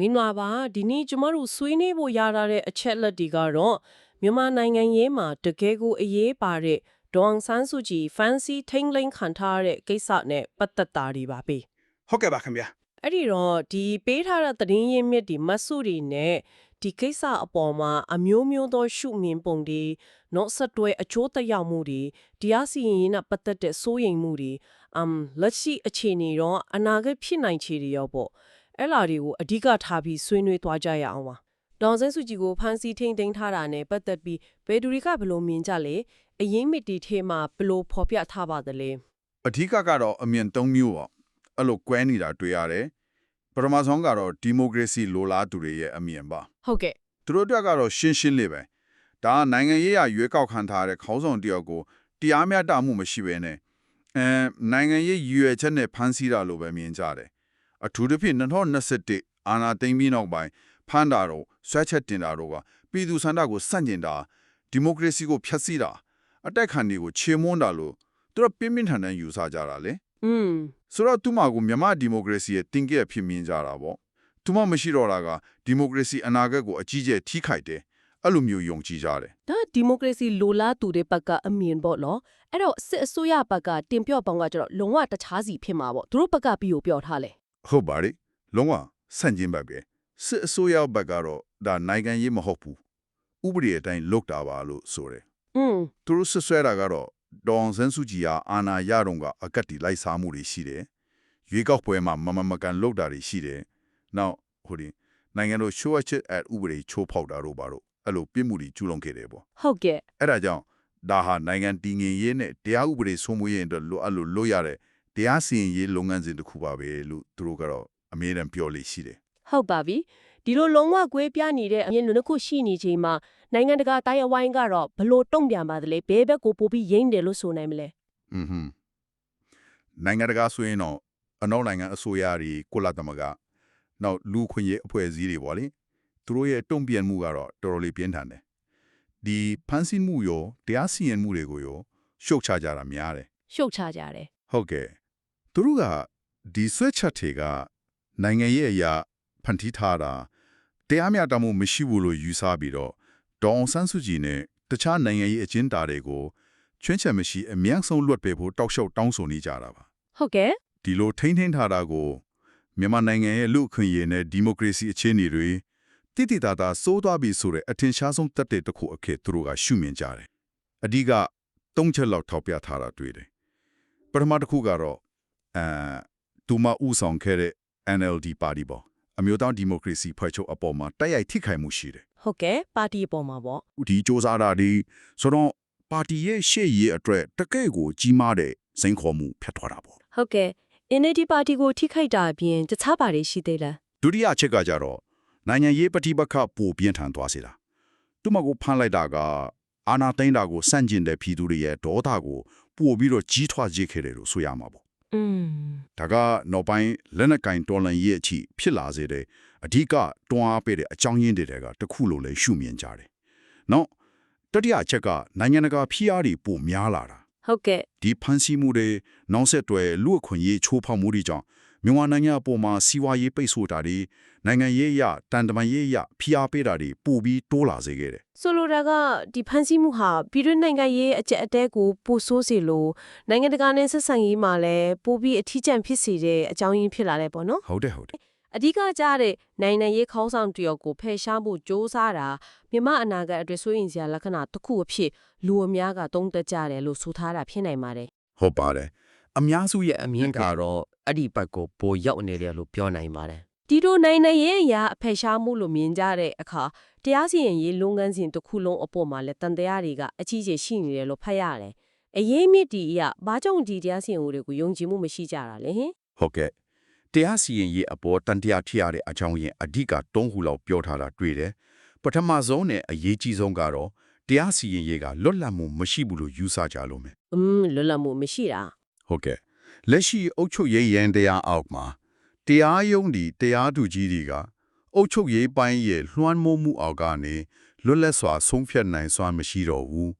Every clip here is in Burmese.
မင်းတို့ပါဒီနေ့ကျမတို့ဆွေးနွေးဖို့ရထားတဲ့အချက်လက်တွေကတော့မြန်မာနိုင်ငံရေးမှာတကယ်ကိုအရေးပါတဲ့ဒေါအောင်ဆန်းစုကြည် fancy ထိန်းသိမ်းခံထားတဲ့ကိစ္စနဲ့ပတ်သက်တာတွေပါပဲဟုတ်ကဲ့ပါခင်ဗျာအဲ့ဒီတော့ဒီပေးထားတဲ့သတင်းရင်းမြစ်တွေမတ်စုတွေနဲ့ဒီကိစ္စအပေါ်မှာအမျိုးမျိုးသောရှုမြင်ပုံတွေနောက်ဆက်တွဲအချိုးသက်ရောက်မှုတွေတရားစီရင်ရေးနဲ့ပတ်သက်တဲ့စိုးရိမ်မှုတွေလက်ရှိအခြေအနေတော့အနာဂတ်ဖြစ်နိုင်ခြေတွေရောပေါ့အဲ့လာတွေကိုအဓိကထားပြီးဆွေးနွေးသွားကြရအောင်ပါဒေါန်ဆန်းစုကြည်ကိုဖမ်းဆီးထိန်းသိမ်းထားတာနဲ့ပတ်သက်ပြီးဘယ်သူတွေကဘယ်လိုမြင်ကြလဲအရင်မီတီထဲမှာဘယ်လိုဖော်ပြထားပါသလဲအဓိကကတော့အမြင်၃မျိုးပေါ့အဲ့လိုကွဲနေတာတွေ့ရတယ်ပထမဆုံးကတော့ဒီမိုကရေစီလိုလားသူတွေရဲ့အမြင်ပါဟုတ်ကဲ့သူတို့အတွက်ကတော့ရှင်းရှင်းလေးပဲဒါကနိုင်ငံရေးအရွေးကောက်ခံထားတဲ့ခေါင်းဆောင်တယောက်ကိုတရားမျှတမှုမရှိဘဲနဲ့နိုင်ငံရေးရွေချက်နဲ့ဖမ်းဆီးတာလို့ပဲမြင်ကြတယ်အထူးသဖြင့်2021အာဏာသိမ်းပြီးနောက်ပိုင်းဖမ်းတာတော့ဆွဲချက်တင်တာတော့ကပြည်သူစံတာကိုစန့်ကျင်တာဒီမိုကရေစီကိုဖျက်ဆီးတာအတိုက်ခံတွေကိုချေမွန်းတာလို့သူတို့ပြင်းပြင်းထန်ထန်ယူဆကြတာလေဆိုတော့သူမကိုမြန်မာဒီမိုကရေစီရဲ့တင်ကြက်ဖြစ်မြင်ကြတာပေါ့သူမမရှိတော့တာကဒီမိုကရေစီအနာဂတ်ကိုအကြီးကျယ်ထိခိုက်တယ်အဲ့လိုမျိုးယုံကြည်ကြတယ်ဒါဒီမိုကရေစီလိုလားသူတွေဘက်ကအမြင်ပေါ့နော်အဲ့တော့စစ်အစိုးရဘက်ကတင်ပြပေါင်းကကျတော့လုံးဝတခြားစီဖြစ်မှာပေါ့သူတို့ဘက်ကပြီးကိုပြောထားလဲဟုတ်ပါလေလုံးဝဆန့်ကျင်ဘက်ပဲစစ်အစိုးရဘက်ကတော့ဒါနိုင်ငံရေးမဟုတ်ဘူးဥပဒေအတိုင်းလုပ်တာပါလို့ဆိုတယ်သူတို့ဆွဆွဲတာကတော့ဒေါအောင်ဆန်းစုကြည်ဟာအာဏာရတော့ကအကတ်တီလိုက်စားမှုတွေရှိတယ်ရွေးကောက်ပွဲမှာမကန်လုပ်တာတွေရှိတယ်နောက်နိုင်ငံတော်ရှိုးအချက်ဥပဒေချိုးဖောက်တာတို့ပါတော့အဲ့လိုပြစ်မှုတွေကျူးလွန်ခဲ့တယ်ပေါ့ဟုတ်ကဲ့အဲ့ဒါကြောင့်ဒါဟာနိုင်ငံတည်ငြိမ်ရေးနဲ့တရားဥပဒေစိုးမိုးရေးအတွက်လိုအပ်လို့လုပ်ရတဲ့တရားစီရင်ရေးလုပ်ငန်းစဉ်တစ်ခုပါပဲလို့သူတို့ကတော့အမြဲတမ်းပြောလို့ရှိတယ်ဟုတ်ပါပြီဒီလိုလုံးဝကွဲပြားနေတဲ့အမြင်တစ်ခုရှိနေချိန်မှာနိုင်ငံတကာတိုင်းအဝိုင်းကတော့ဘလို့တုံ့ပြန်ပါသလဲဘယ်ဘက်ကိုပို့ပြီးရင်းတယ်လို့ဆိုနိုင်မလဲနိုင်ငံတကာဆိုရင်တော့အနောက်နိုင်ငံအစိုးရတွေကုလသမဂ္ဂနောက်လူခွင့်ရေးအဖွဲ့အစည်းတွေပေါ့လေသူတို့ရဲ့တုံ့ပြန်မှုကတော့တော်တော်လေးပြင်းထန်တယ်ဒီဖန်ဆီးမှုရောတရားစီရင်မှုတွေကိုရောရှုတ်ချကြတာများတယ်ရှုတ်ချကြတယ်ဟုတ်ကဲ့သူတို့ကဒီဆွဲချက်တွေကနိုင်ငံရေးအရာဖန်တီးထားတာတရားမျှတမှုမရှိဘူးလို့ယူဆပြီးတော့ဒေါအောင်ဆန်းစုကြည်နဲ့တခြားနိုင်ငံရေးအကျဉ်းသားတွေကိုချွင်းချက်မရှိအမြတ်ဆုံးလွတ်ပေးဖို့တောက်လျှောက်တောင်းဆိုနေကြတာပါဟုတ်ကဲ့ဒီလိုထိန်းထားတာကိုမြန်မာနိုင်ငံရဲ့လူ့အခွင့်အရေးနဲ့ဒီမိုကရေစီအခြေအနေတွေတိတိတသာစိုးသွားပြီဆိုတဲ့အထင်ရှားဆုံးသက်သေတစ်ခုအဖြစ်သူတို့ကရှုမြင်ကြတယ်အဓိက၃ချက်လောက်ထောက်ပြထားတာတွေ့တယ်ပထမတစ်ခုကတော့သူမဥဆောင်ခဲ့တဲ့ NLD ပါတီပေါ့အမျိုးသားဒီမိုကရေစီဖွဲ့ချုပ်အပေါ်မှာတိုက်ရိုက်ထိခိုက်မှုရှိတယ်ဟုတ်ကဲ့ပါတီအပေါ်မှာပေါ့ဒီစ조사တာဒီဆိုတော့ပါတီရဲ့ရှေ့ရေးအတွက်တကယ့်ကိုကြီးမားတဲ့စိန်ခေါ်မှုဖြစ်သွားတာပေါ့ဟုတ်ကဲ့ NLD ပါတီကိုထိခိုက်တာအပြင်တခြားပါတွေရှိသေးလားဒုတိယအချက်ကကြတော့နိုင်ငံရေးပဋိပက္ခပိုပြင်းထန်သွားစေတာသူမကိုဖမ်းလိုက်တာကအာဏာသိမ်းတာကိုစန့်ကျင်တဲ့ပြည်သူတွေရဲ့ဒေါသကိုပို့ပြီးတော့ကြီးထွားစေခဲ့တယ်လို့ဆိုရမှာပေါ့ဒါကနောက်ပိုင်းလက်နက်ကင်တော်လှန်ရေးအထိဖြစ်လာစေတဲ့အဓိကတွန်းအားပေးတဲ့အကြောင်းရင်းတွေကတခုလို့လည်းရှုမြင်ကြတယ်။နောက်တတိယအချက်ကနိုင်ငံတကာဖိအားတွေပိုများလာတာဟုတ်ကဲ့ဒီဖန်ဆီးမှုတွေနောက်ဆက်တွဲလူအခွင့်အရေးချိုးဖောက်မှုတွေကြောင့်မြန်မာနိုင်ငံအပေါ်မှာစီးပွားရေးပိတ်ဆို့တာတွေနိုင်ငံရေးအရတန်တမာရေးအရဖိအားပေးတာတွေပိုပြီးတိုးလာစေခဲ့တယ်ဆိုလိုတာကဒီဖန်ဆီးမှုဟာပြည်တွင်းနိုင်ငံရေးအကျက်အတဲကိုပိုဆိုးစေလို့နိုင်ငံတကာနဲ့ဆက်ဆံရေးမှာလည်းပိုပြီးအထီးကျန်ဖြစ်စေတဲ့အကြောင်းရင်းဖြစ်လာတယ်ပေါ့နော်ဟုတ်တယ်အဓိကကြတဲ့နိုင်ငံရေးခေါင်းဆောင်တယောက်ကိုဖယ်ရှားဖို့ကြိုးစားတာမြန်မာအနာဂတ်အတွက်စိုးရင်စရာလက္ခဏာတစ်ခုအဖြစ်လူအများကသုံးသပ်ကြတယ်လို့ဆိုထားတာဖြစ်နိုင်ပါတယ်ဟုတ်ပါတယ်အများစုရဲ့အမြင်ကတော့အဲ့ဒီဘက်ကိုပိုရောက်နေတယ်လို့ပြောနိုင်ပါတယ်ဒီလိုနိုင်ငံရေးအရာအဖယ်ရှားမှုလို့မြင်ကြတဲ့အခါတရားစီရင်ရေးလုပ်ငန်းစဉ်တစ်ခုလုံးအပေါ်မှာလည်းတန်တရားတွေကအကြီးကျယ်ရှိနေတယ်လို့ဖတ်ရတယ်အရေးမြစ်တီအရဘာကြောင့်ဒီတရားစီရင်မှုတွေကိုယုံကြည်မှုမရှိကြတာလဲဟင်ဟုတ်ကဲ့တရားစီရင်ရေးအပေါ်တန်တရားထိရတဲ့အကြောင်းရင်းအဓိက၃ခုလောက်ပြောထားတာတွေ့တယ်ပထမဆုံးနဲ့အရေးကြီးဆုံးကတော့တရားစီရင်ရေးကလွတ်လပ်မှုမရှိဘူးလို့ယူဆကြလို့မယ်လွတ်လပ်မှုမရှိတာဟုတ်ကဲ့လက်ရှိအုပ်ချုပ်ရေးရန်တရားအောက်မှာတရားရုံးဒီတရားသူကြီးတွေကအုပ်ချုပ်ရေးပိုင်းရဲ့လွှမ်းမိုးမှုအောက်ကနေလွတ်လပ်စွာဆုံးဖြတ်နိုင်စွမ်းမရှိတော့ဘူး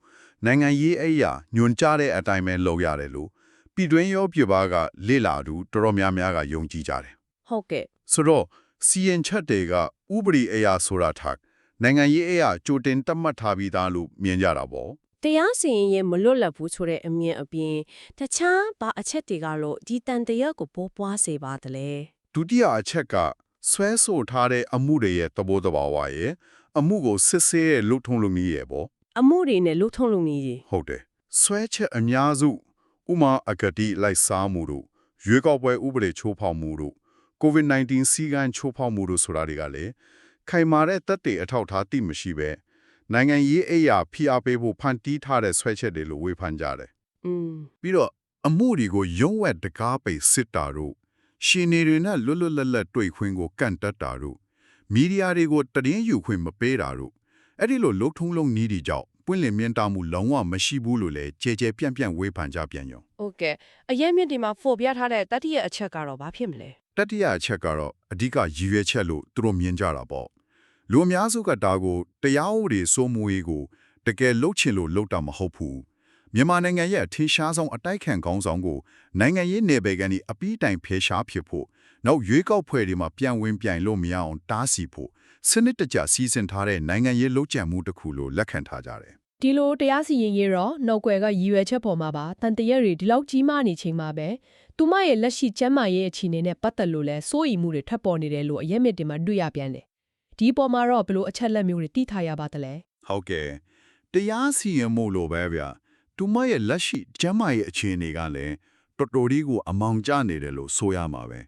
နိုင်ငံရေးအရာညွန်ကြားတဲ့အတိုင်းပဲလုပ်ရတယ်လို့ပြည်တွင်းရောပြည်ပကလေ့လာသူတော်တော်များများကယုံကြည်ကြတယ်ဟုတ်ကဲ့ဆိုတော့ စီရင်ချက်တွေကဥပဒေအရာဆိုတာထားနိုင်ငံရေးအရာကြိုတင်တတ်မှတ်ထားပြီးသားလို့မြင်ကြတာပေါ့ တရားစီရင်ရေးမလွတ်လပ်ဘူးဆိုတဲ့အမြင်အပြင်တခြားဘာအချက်တွေကတော့ဒီတန်တရားကိုပေါ်ပွားစေပါတယ်လေ ဒုတိယအချက်ကဆွဲဆိုထားတဲ့အမှုတွေရဲ့သဘောတဘာဝရဲ့အမှုကိုစစ်ဆေးရဲ့လှုပ်ထုံးလုပ်နည်းရဲ့ပေါ့ အမှုတွေနဲ့လှုပ်ထုံးလုပ်နည်းကြီး ဟုတ်တယ်ဆွဲချက်အများစုဥမာအကတိလိုက်စားမှုတို့ရွေးကောက်ပွဲဥပဒေချိုးဖောက်မှုတို့ COVID-19 စီကံချိုးဖောက်မှုတို့ဆိုတာတွေကလည်းခိုင်မာတဲ့တပ်တွေအထောက်ထားတိမရှိပဲနိုင်ငံရေးအရာဖိအားပေးဖို့ဖန်တီးထားတဲ့ဆွဲချက်တွေလို့ဝေဖန်ကြတယ် ပြီးတော့အမှုတွေကိုရုံးဝက်တကားပိတ်စစ်တာတို့ရှင်နေတွေနဲ့လွတ်လွတ်လပ်လပ်တွေ့ခွင့်ကိုကန့်တတ်တာတို့မီဒီယာတွေကိုတည်င်းယူခွင့်မပေးတာတို့အဲ့ဒီလိုလှုပ်ထုံးလုံးနည်းတွေကြောင့်ပွင့်လင်းမြင်တာမှုလုံးဝမရှိဘူးလို့လည်းကြဲကြဲပြန့်ပြန့်ဝေဖန်ကြပြန်ရော โอเคအရင်မြင့်ဒီမှာဖော်ပြထားတဲ့တတိယအချက်ကတော့ဘာဖြစ်မလဲ တတိယအချက်ကတော့အဓိကရည်ရွယ်ချက်လို့သူတို့မြင်ကြတာပေါ့လူအများစုကဒါကိုတရားဥပဒေစိုးမိုးရေးကိုတကယ်လှုပ်ချင်လို့လှုပ်တာမဟုတ်ဘူးမြန်မာနိုင်ငံရဲ့အထင်ရှားဆုံးအတိုက်ခံခေါင်းဆောင်ကိုနိုင်ငံရေးနယ်ပယ်ကနေအပီးတိုင်ဖယ်ရှားဖြစ်ဖို့နောက်ရွေးကောက်ပွဲတွေမှာပြန်ဝင်ပြိုင်လို့မရအောင်တားဆီးဖို့စနစ်တကျစီစဉ်ထားတဲ့နိုင်ငံရေးလှုပ်ကြံမှုတစ်ခုလို့လက်ခံထားကြတယ် ဒီလိုတရားစီရင်ရေးတော့နောက်ွယ်ကရည်ရွယ်ချက်ပေါ်မှာပါတန်တရက်တွေဒီလောက်ကြီးမားနေချိန်မှာပဲသူမရဲ့လက်ရှိကျမ်းမာရေးအခြေအနေနဲ့ပတ်သက်လို့လဲစိုးရိမ်မှုတွေထပ်ပေါ်နေတယ်လို့အရက်မြစ်တင်မှာတွေ့ရပြန်တယ်ဒီပေါ်မှာတော့ဘယ်လိုအချက်လက်မျိုးတွေသိထားရပါသလဲ ဟုတ်ကဲ့တရားစီရင်မှုလို့ပဲဗျာသူမရဲ့လက်ရှိကျမ်းမာရေးအခြေအနေကလည်းတော်တော်လေးကိုအမောင်ကျနေတယ်လို့ဆိုရမှာပဲ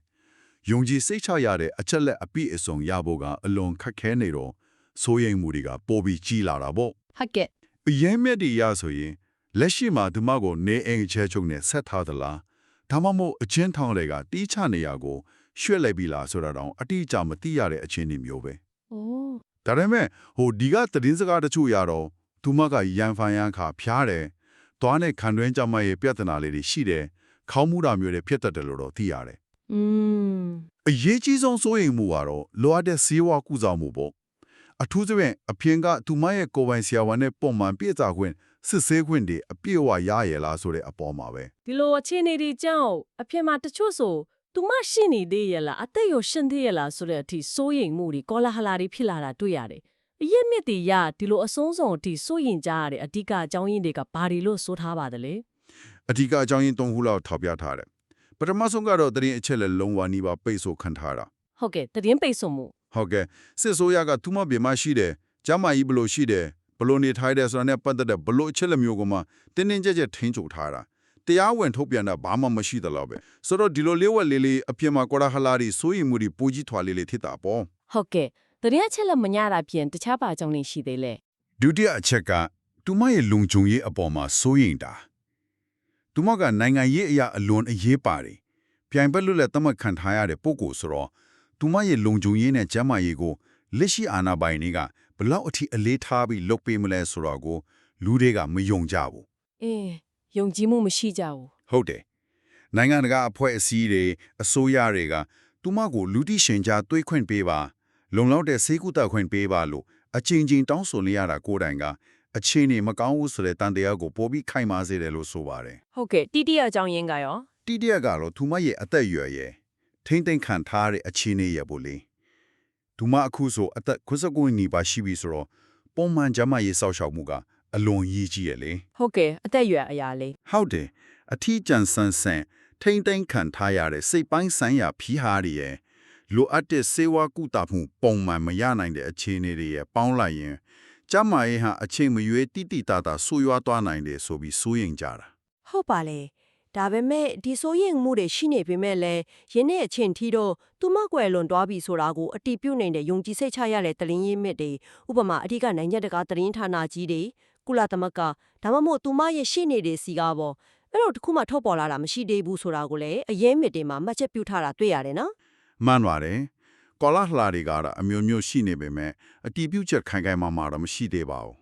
ယုံကြည်စိတ်ချရတဲ့အချက်လက်အပြည့်အစုံရဖို့ကအလွန်ခက်ခဲနေတော့စိုးရိမ်မှုတွေကပိုပြီးကြီးလာတာပေါ့ ဟုတ်ကဲ့ အရင်မြတ်ဒီရဆိုရင်လက်ရှိမှာဒီမကိုနေအိမ်ချဲချုပ်နဲ့ဆက်ထားသလားဒါမှမဟုတ်အချင်းထောင်းတွေကတီးချနေရကိုရွှေ့လိုက်ပြီလားဆိုတာတော့အတိအကျမသိရတဲ့အခြေအနေမျိုးပဲ အိုး ဒါပေမဲ့ဒီကသတင်းစကားတချို့ရတော့သူမကရန်ဖန်ရန်ခါဖျားတယ်။သွားနဲ့ခံတွင်းကြမ်းရဲ့ပြဿနာလေးတွေရှိတယ်။ခေါင်းမူတာမျိုးတွေဖြစ်တတ်တယ်လို့တော့သိရတယ် อืม ။အရေးကြီးဆုံးစိုးရိမ်မှုကတော့လိုအပ်တဲ့စေဝါကုစားမှုပေါ့။အထူးသဖြင့်အပြင်ကသူမရဲ့ကိုယ်ပိုင်ဆရာဝန်နဲ့ပုံမှန်ပြည့်စုံခွင့်စစ်ဆေးခွင့်တွေအပြည့်အဝရရလားဆိုတဲ့အပေါ်မှာပဲ ဒီလိုအခြေအနေတွေကြောင့်အဖြစ်မှာတချို့ဆိုသူမရှိနေသေးရလားအသက်ရောရှင်သေးရလားဆိုတဲ့အထိစိုးရိမ်မှုတွေကောလာဟလာတွေဖြစ်လာတာတွေ့ရတယ်အရင်မြစ်တွေရဒီလိုအဆုံးစုံအထိစိုးရိမ်ကြရတဲ့အဓိကအကြောင်းရင်းတွေကဘာတွေလို့ဆိုထားပါတယ်လေ ။အဓိကအကြောင်းရင်း၃ခုလောက်ထောက်ပြထားတယ်။ပထမဆုံးကတော့သတင်းအချက်လက်လုံးဝနီးပါးပိတ်ဆို့ခံထားတာ ဟုတ်ကဲ့သတင်းပိတ်ဆို့မှု ဟုတ်ကဲ့စစ်ဆိုးရကသူမဘေမရှိတယ်ကျမ်းမာကြီးဘလို့ရှိတယ်ဘလို့နေထိုင်တယ်ဆိုတာနဲ့ပတ်သက်တဲ့ဘလို့အချက်လက်မျိုးကမှတင်းတင်းကြပ်ကြပ်ထိန်းချုပ်ထားတာတရားဝင်ထုတ်ပြန်တာဘာမှမရှိသလောက်ပဲဆိုတော့ဒီလိုလေးဝက်လေးလေးအပြစ်မှာကောရဟလာတွေစိုးရိမ်မှုတွေပူကြီးထွာလေးလေးဖြစ်တာပေါ့ ဟုတ်ကဲ့သတင်းအချက်လက်မညတာပြင်တခြားပါအကြောင်းတွေရှိသေးလဲ ဒုတိယအချက်ကသူမရဲ့လုံခြုံရေးအပေါ်မှာစိုးရိမ်တာသူမကနိုင်ငံရေးအရာအလွန်အရေးပါတယ်ပြိုင်ဘက်လွတ်လပ်သတ်မှတ်ခံထားရတဲ့ပုံကိုဆိုတော့သူမရဲ့လုံခြုံရေးနဲ့ကျန်းမာရေးကိုလက်ရှိအာဏာပိုင်တွေကဘလောက်အထိအလေးထားပြီးလုပ်ပေးမလဲဆိုတော့ကိုလူတွေကမယုံကြဘူး အင်းယုံကြည်မှုမရှိကြဘူး ဟုတ်တယ်နိုင်ငံတကာအဖွဲ့အစည်းတွေအစိုးရတွေကသူမကိုလူတိရှင်ကြားတွေးခွင့်ပေးပါလုံလောက်တဲ့စေကူတာခွင့်ပေးပါလို့အချင်းချင်းတောင်းဆိုနေရတာကိုယ်တိုင်ကအခြေအနေမကောင်းဘူးဆိုတဲ့တန်တရားကိုပိုပြီးခိုင်မာစေတယ်လို့ဆိုပါတယ် ဟုတ်ကဲ့တိတိယအကြောင်းရင်းကရော တိတိယကတော့သူမရဲ့အသက်အရွယ်ရဲ့ထိမ့်သိမ့်ခံထားတဲ့အခြေအနေရဲ့ပိုလေသူမအခုဆိုအသက်59နီးပါးရှိပြီဆိုတော့ပုံမှန်ကျန်းမာရေးစောင့်ရှောက်မှုကအလွန်ကြီးကြီးရလေ ဟုတ်ကဲ့အသက်အရွယ်အရာလေး ဟုတ်တယ်အထီးကျန်ဆန်းဆန်းထိမ့်သိမ့်ခံထားရတဲ့စိတ်ပိုင်းဆိုင်ရာဖိဟားတွေရဲ့လိုအပ်တဲ့စေဝါကုသမှုပုံမှန်မရနိုင်တဲ့အခြေအနေတွေရဲ့ပေါင်းလိုက်ရင်ကျန်းမာရေးဟာအချိန်မရွေးတိတိတသာဆူရွားသွားနိုင်တယ်ဆိုပြီးစိုးရိမ်ကြတာ ဟုတ်ပါလေဒါပေမဲ့ဒီဆိုရင်မှုတွေရှိနေပေမဲ့လည်းယင်းနဲ့အချင်းထီတော့သူမကွယ်လွန်သွားပြီဆိုတာကိုအတိပြုတ်နေတဲ့ယုံကြည်စိတ်ချရတဲ့တလင်းရင်းမြစ်တွေဥပမာအဓိကနိုင်ငံတကာတရင်ဌာနကြီးတွေကုလသမဂ္ဂဒါမှမဟုတ်သူမရဲ့ရှေ့နေတွေစီကားပေါ့အဲ့တော့တခုမှထုတ်ပေါ်လာတာမရှိသေးဘူးဆိုတာကိုလည်းအရင်မြစ်တွေမှာမှတ်ချက်ပြုထားတာတွေ့ရတယ်နော် မှန်ပါတယ်ကောလာဟလာတွေကတော့အမျိုးမျိုးရှိနေပေမဲ့အတီးပြုတ်ချက်ခိုင်ခိုင်မာမာတော့မရှိသေးပါဘူး